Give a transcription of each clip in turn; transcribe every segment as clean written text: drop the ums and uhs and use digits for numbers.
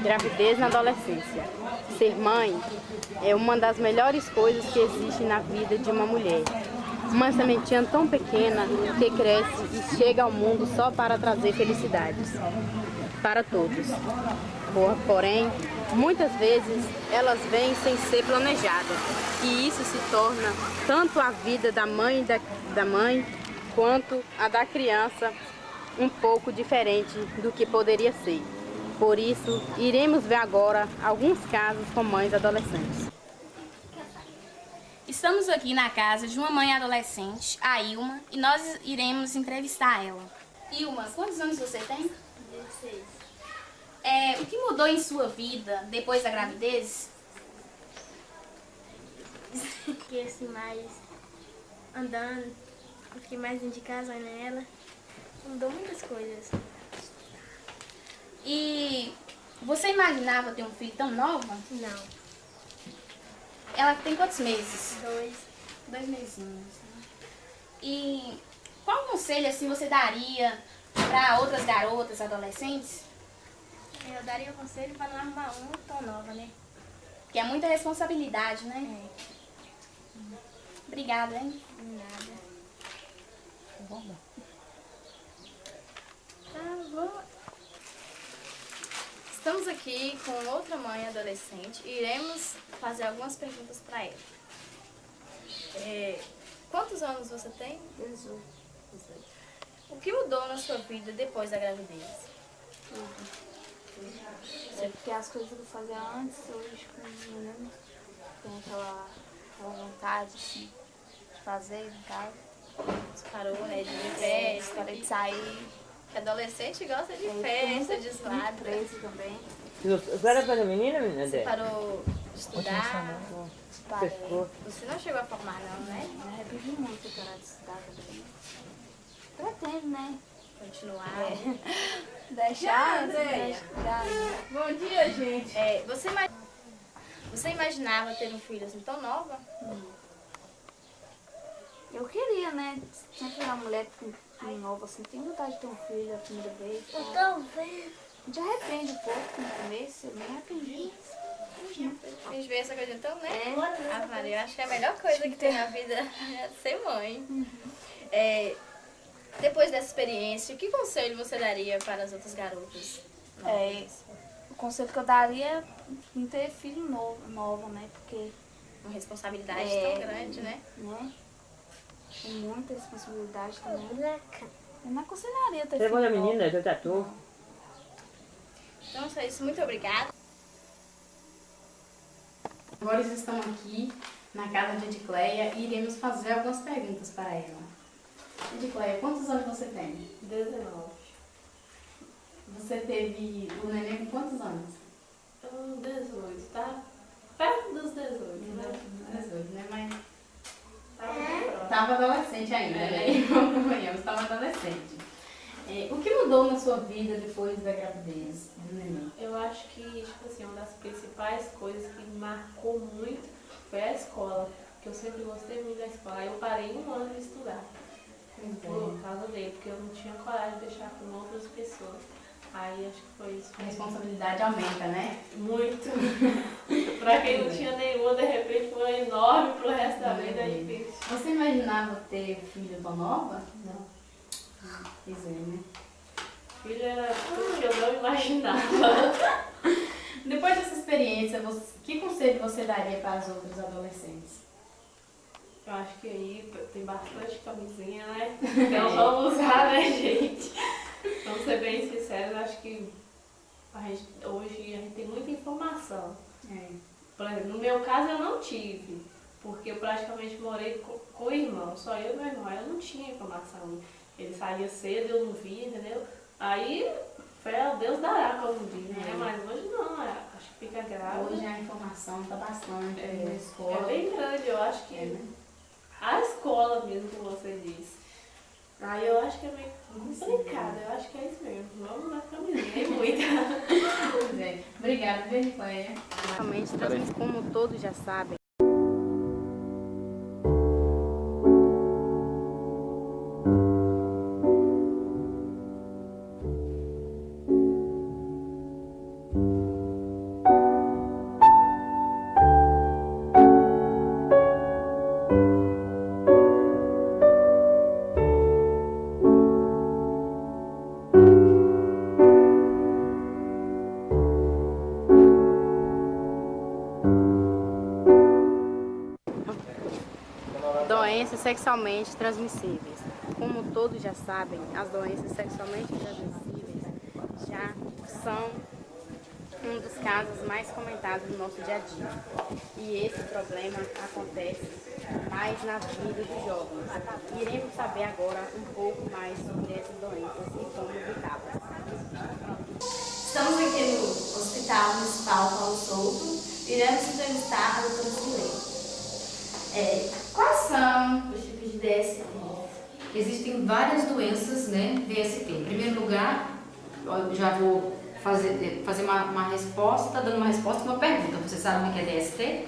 Gravidez na adolescência. Ser mãe é uma das melhores coisas que existe na vida de uma mulher. Uma sementinha tão pequena que cresce e chega ao mundo só para trazer felicidades para todos. Porém, muitas vezes elas vêm sem ser planejadas e isso se torna tanto a vida da mãe quanto a da criança um pouco diferente do que poderia ser. Por isso, iremos ver agora alguns casos com mães adolescentes. Estamos aqui na casa de uma mãe adolescente, a Ilma, e nós iremos entrevistar ela. Ilma, quantos anos você tem? 16. O que mudou em sua vida depois da gravidez? Fiquei assim mais andando, fiquei mais dentro de casa olhando ela. Mudou muitas coisas. E você imaginava ter um filho tão nova? Não. Ela tem quantos meses? 2. 2 mesinhos. Né? E qual conselho assim você daria para outras garotas, adolescentes? Eu daria um conselho para não arrumar uma tão nova, né? Que é muita responsabilidade, né? É. Obrigada, hein? Nada. Estamos aqui com outra mãe adolescente e iremos fazer algumas perguntas para ela. Quantos anos você tem? 18. O que mudou na sua vida depois da gravidez? É porque as coisas que eu fazia antes, hoje, não lembro. Tem aquela vontade assim, de fazer em casa. Você parou, né? De ir em festa, Parei de sair. adolescente gosta de festa, de zoada. Preso também. Você era para a menina, menina? Você parou de estudar. Parei. Você não chegou a formar, não, né? Me arrependi muito de parar de estudar também. Pretendo, né? Continuar. Deixar, Andréia. estudar. Bom dia, gente. Você imaginava ter um filho assim tão nova? Eu queria, né? Sempre uma mulher nova, assim, tem vontade de ter um filho a primeira vez. Eu tô vendo. A gente arrepende um pouco no começo, eu me arrependi. A gente vê essa coisa então, né? É. Ah, Maria, eu acho que a melhor coisa que tem na vida é ser mãe. Depois dessa experiência, que conselho você daria para as outras garotas? O conselho que eu daria é não ter filho novo, né? Porque Uma responsabilidade tão grande, né? Tem muita responsabilidade também. Eu não aconselharia ter Você é filho boa novo. menina, eu tatu. Então é isso, muito obrigada. Agora estamos aqui na casa de Edicleia e iremos fazer algumas perguntas para ela. Edicleia, quantos anos você tem? 19. Você teve o neném com quantos anos? 18, tá? Perto dos 18, né? 18, né? Mas Tá muito próximo. estava adolescente ainda, né? Acompanhamos, estava adolescente. O que mudou na sua vida depois da gravidez do neném? Eu acho que, tipo assim, uma das principais coisas que me marcou muito foi a escola. Que eu sempre gostei muito da escola. Aí eu parei 1 ano de estudar. Por causa dele, porque eu não tinha coragem de deixar com outras pessoas. Aí acho que foi isso. A responsabilidade aumenta, né? Muito. Pra quem não tinha nenhuma, de repente foi enorme pro resto da vida, é difícil. Você imaginava ter filho tão nova? Não. Pois é, né? Filho era tudo que eu não imaginava. Depois dessa experiência, que conselho você daria para as outras adolescentes? Eu acho que aí tem bastante camisinha, né? Então vamos usar, né, gente? Vamos ser bem sinceros, eu acho que hoje a gente tem muita informação. Por exemplo, no meu caso eu não tive, porque eu praticamente morei com o irmão, só eu e meu irmão, eu não tinha informação. Ele saía cedo, eu não via, entendeu? Aí, fé ao Deus dará, como diz, né? Mas hoje não, acho que fica grave. Hoje a informação está bastante na É escola. bem grande, eu acho que a escola mesmo, como você disse. Aí eu acho que é meio complicado, eu acho que é isso mesmo. Vamos na camisinha, é muita. Pois é. Obrigada, Vericleia. Realmente, como todos já sabem, doenças sexualmente transmissíveis. Como todos já sabem, as doenças sexualmente transmissíveis já são um dos casos mais comentados no nosso dia a dia. E esse problema acontece mais na vida dos jovens. Iremos saber agora um pouco mais sobre essas doenças e como evitá-las. Estamos aqui no Hospital Municipal Paulo Souto. Iremos entrevistar a doutora Silene. Quais são os tipos de DST? Existem várias doenças, né, DST. Em primeiro lugar, eu já vou fazer uma resposta, dando uma resposta e uma pergunta. Você sabe o que é DST?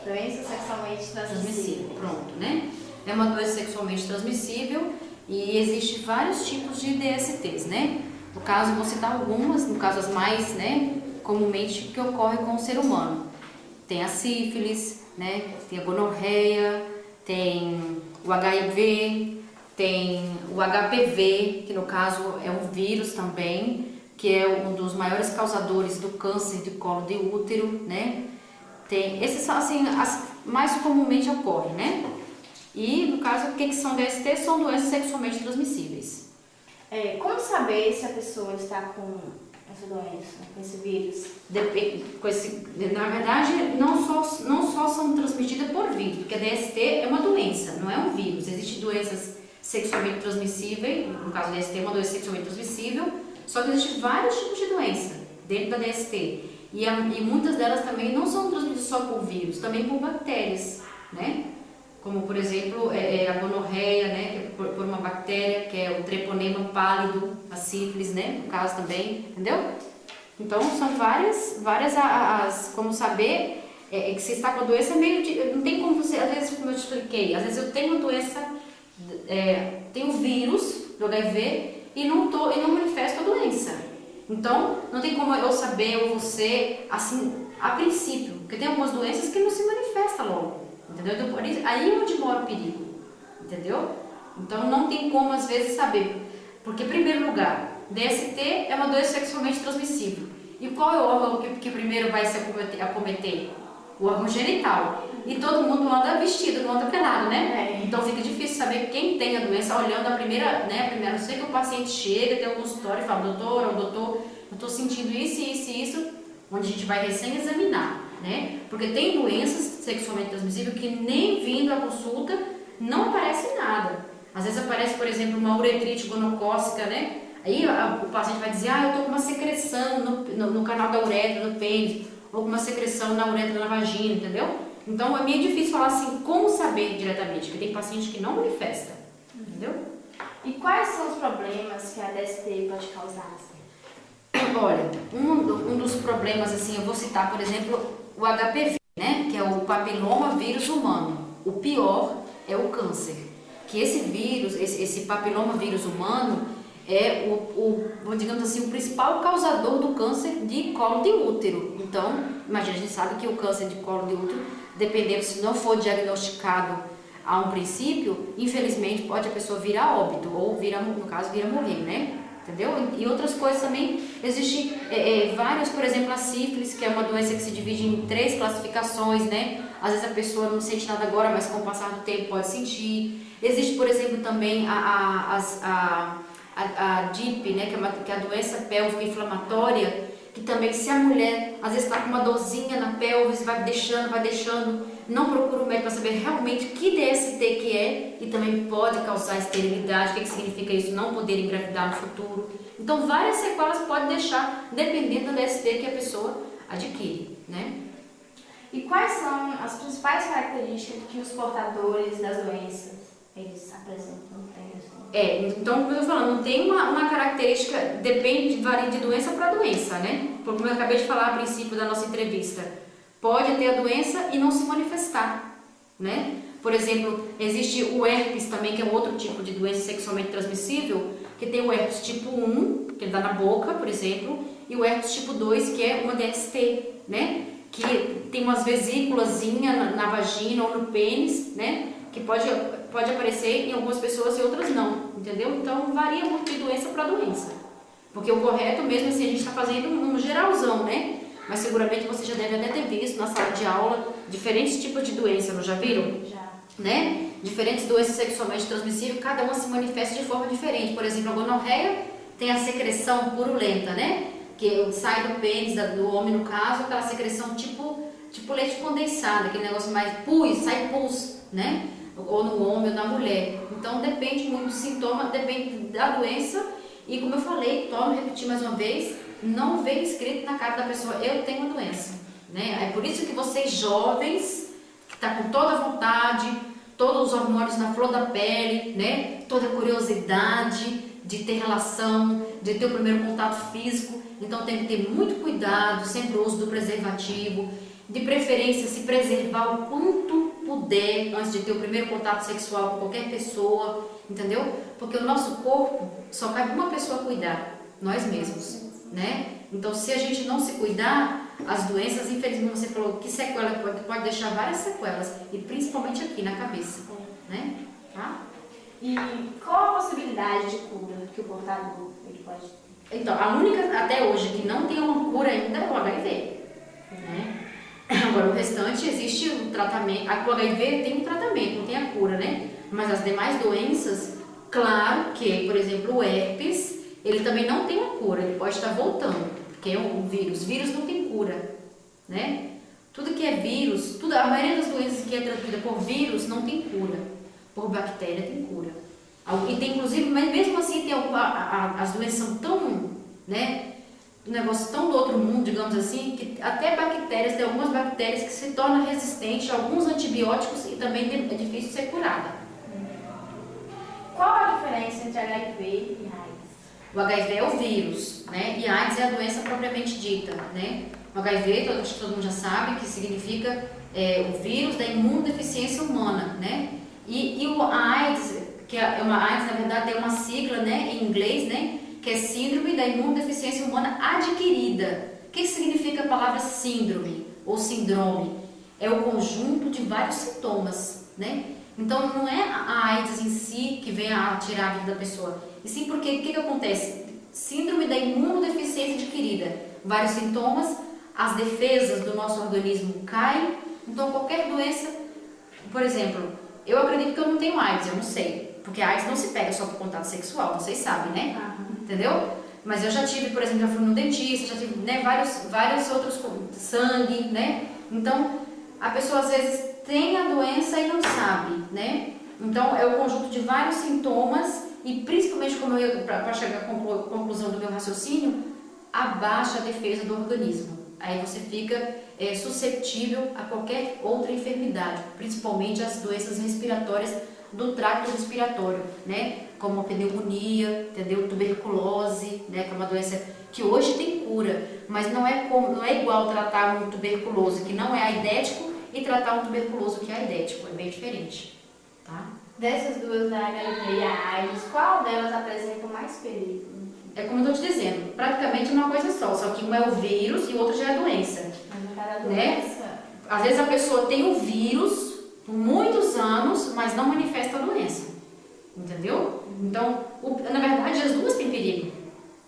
Doença sexualmente transmissível. Pronto, né? É uma doença sexualmente transmissível e existe vários tipos de DSTs, né? No caso, eu vou citar algumas, no caso as mais, né, comumente que ocorrem com o ser humano. Tem a sífilis, né? Tem a gonorreia, tem o HIV, tem o HPV, que no caso é um vírus também, que é um dos maiores causadores do câncer de colo de útero, né? Esses são assim, as mais comumente ocorrem, né? E no caso, o que são DST? São doenças sexualmente transmissíveis. Como saber se a pessoa está com essa doença, com esse vírus? Na verdade, não só são transmitidas por vírus, porque a DST é uma doença, não é um vírus. Existem doenças sexualmente transmissíveis, no caso da DST é uma doença sexualmente transmissível, só que existem vários tipos de doença dentro da DST. E muitas delas também não são transmitidas só por vírus, também por bactérias, né? Como, por exemplo, a gonorreia, né? Que é por uma bactéria, que é o treponema pálido, a sífilis, né? No caso também, entendeu? Então, são várias como saber que você está com a doença, não tem como você, às vezes, como eu te expliquei, às vezes eu tenho uma doença, tenho vírus do HIV e não manifesto a doença. Então, não tem como eu saber ou você, assim, a princípio, porque tem algumas doenças que não se manifestam logo, entendeu? Então, por isso, aí é onde mora o perigo, entendeu? Então, não tem como, às vezes, saber, porque, em primeiro lugar, DST é uma doença sexualmente transmissível. E qual é o órgão que primeiro vai se acometer? O órgão genital. E todo mundo anda vestido, não anda pelado, né? Então fica difícil saber quem tem a doença olhando a primeira, não sei que o paciente chega, tem um consultório e fala, doutor, eu estou sentindo isso, onde a gente vai recém-examinar, né? Porque tem doenças sexualmente transmissíveis que nem vindo à consulta não aparece nada. Às vezes aparece, por exemplo, uma uretrite gonocócica, né? Aí o paciente vai dizer, eu estou com uma secreção no canal da uretra, no pênis, ou com uma secreção na uretra, na vagina, entendeu? Então, é meio difícil falar assim, como saber diretamente, porque tem paciente que não manifesta, entendeu? E quais são os problemas que a DST pode causar? Olha, um dos problemas, assim, eu vou citar, por exemplo, o HPV, né? Que é o papiloma vírus humano. O pior é o câncer. Que esse vírus, esse papiloma vírus humano, é digamos assim, o principal causador do câncer de colo de útero. Então, imagina, a gente sabe que o câncer de colo de útero, dependendo se não for diagnosticado a um princípio, infelizmente pode a pessoa vir a óbito, ou no caso, vir a morrer, né? Entendeu? E outras coisas também, existem várias, por exemplo, a sífilis, que é uma doença que se divide em 3 classificações, né? Às vezes a pessoa não sente nada agora, mas com o passar do tempo pode sentir. Existe, por exemplo, também a DIP, né, que é a doença pélvica inflamatória, que também, se a mulher às vezes está com uma dorzinha na pelvis, vai deixando, não procura o médico para saber realmente que DST que é, e também pode causar esterilidade. O que significa isso? Não poder engravidar no futuro. Então, várias sequelas pode deixar, dependendo da DST que a pessoa adquire, né? E quais são as principais características que os portadores das doenças eles apresentam? Então, como eu estou falando, não tem uma característica, varia de doença para doença, né? Porque, como eu acabei de falar a princípio da nossa entrevista, pode ter a doença e não se manifestar, né? Por exemplo, existe o herpes também, que é outro tipo de doença sexualmente transmissível, que tem o herpes tipo 1, que ele dá na boca, por exemplo, e o herpes tipo 2, que é uma DST, né? Que tem umas vesículazinhas na vagina ou no pênis, né? Que pode aparecer em algumas pessoas e outras não, entendeu? Então, varia muito de doença para doença. Porque o correto mesmo, assim, a gente está fazendo um geralzão, né? Mas seguramente você já deve até ter visto na sala de aula diferentes tipos de doença, não já viram? Já. Né? Diferentes doenças sexualmente transmissíveis, cada uma se manifesta de forma diferente. Por exemplo, a gonorreia tem a secreção purulenta, né? Que sai do pênis do homem, no caso, aquela secreção tipo leite condensado, aquele negócio mais pus, sai pus, né? Ou no homem ou na mulher. Então depende muito do sintoma, depende da doença. E como eu falei, torno a repetir mais uma vez, não vem escrito na cara da pessoa, eu tenho uma doença, né? É por isso que vocês jovens, que tá com toda a vontade, todos os hormônios na flor da pele, né? Toda a curiosidade de ter relação, de ter o primeiro contato físico, então tem que ter muito cuidado, sempre o uso do preservativo, de preferência se preservar o quanto puder antes de ter o primeiro contato sexual com qualquer pessoa, entendeu? Porque o nosso corpo só cabe uma pessoa cuidar, nós mesmos, né? Então se a gente não se cuidar, as doenças, infelizmente você falou que sequela pode deixar várias sequelas, e principalmente aqui na cabeça, né? Tá? E qual a possibilidade de cura que o portador ele pode ter? Então, a única até hoje que não tem uma cura ainda é o HIV, né? Agora o restante existe um tratamento, o HIV tem um tratamento, não tem a cura, né? Mas as demais doenças, claro que, por exemplo, o herpes, ele também não tem uma cura, ele pode estar voltando, porque é um vírus não tem cura, né? Tudo que é vírus, a maioria das doenças que é transmitida por vírus não tem cura, por bactéria tem cura. E tem inclusive, mas mesmo assim tem as doenças são tão, né? Um negócio tão do outro mundo, digamos assim, que até bactérias, tem algumas bactérias que se tornam resistentes a alguns antibióticos e também é difícil ser curada. Qual a diferença entre HIV e AIDS? O HIV é o vírus, né? E a AIDS é a doença propriamente dita, né? O HIV, todo mundo já sabe, que significa o vírus da imunodeficiência humana, né? E a AIDS, que a AIDS, na verdade, é uma sigla, né, em inglês, né? Que é Síndrome da Imunodeficiência Humana Adquirida. O que significa a palavra síndrome ou sindrome? É o conjunto de vários sintomas, né? Então não é a AIDS em si que vem a tirar a vida da pessoa, e sim porque o que acontece? Síndrome da Imunodeficiência Adquirida. Vários sintomas, as defesas do nosso organismo caem, então qualquer doença, por exemplo, eu acredito que eu não tenho AIDS, eu não sei, porque a AIDS não se pega só por contato sexual, vocês sabem, né? Entendeu? Mas eu já tive, por exemplo, já fui no dentista, já tive, né, vários outros, sangue, né? Então, a pessoa às vezes tem a doença e não sabe, né? Então, é o conjunto de vários sintomas e principalmente, como para chegar à conclusão do meu raciocínio, abaixa a defesa do organismo. Aí você fica suscetível a qualquer outra enfermidade, principalmente as doenças respiratórias do trato respiratório, né? Como a pneumonia, entendeu? Tuberculose, né? Que é uma doença que hoje tem cura, mas não é igual tratar um tuberculoso que não é aidético e tratar um tuberculoso que é aidético, é bem diferente, tá? Dessas duas, da HIV e a AIDS, qual delas apresenta mais perigo? É como eu estou te dizendo, praticamente uma coisa só que um é o vírus e o outro já é a doença. Mas cada doença... Né? Às vezes a pessoa tem o vírus por muitos anos, mas não manifesta a doença, entendeu? Então, na verdade, as duas têm perigo,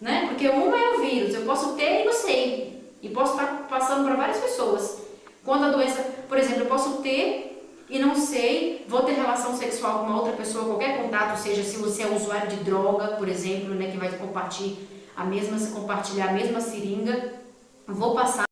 né? Porque uma é o vírus, eu posso ter e não sei, e posso estar passando para várias pessoas. Quando a doença, por exemplo, eu posso ter e não sei, vou ter relação sexual com uma outra pessoa, qualquer contato, seja se você é usuário de droga, por exemplo, né, que vai compartilhar a mesma seringa, vou passar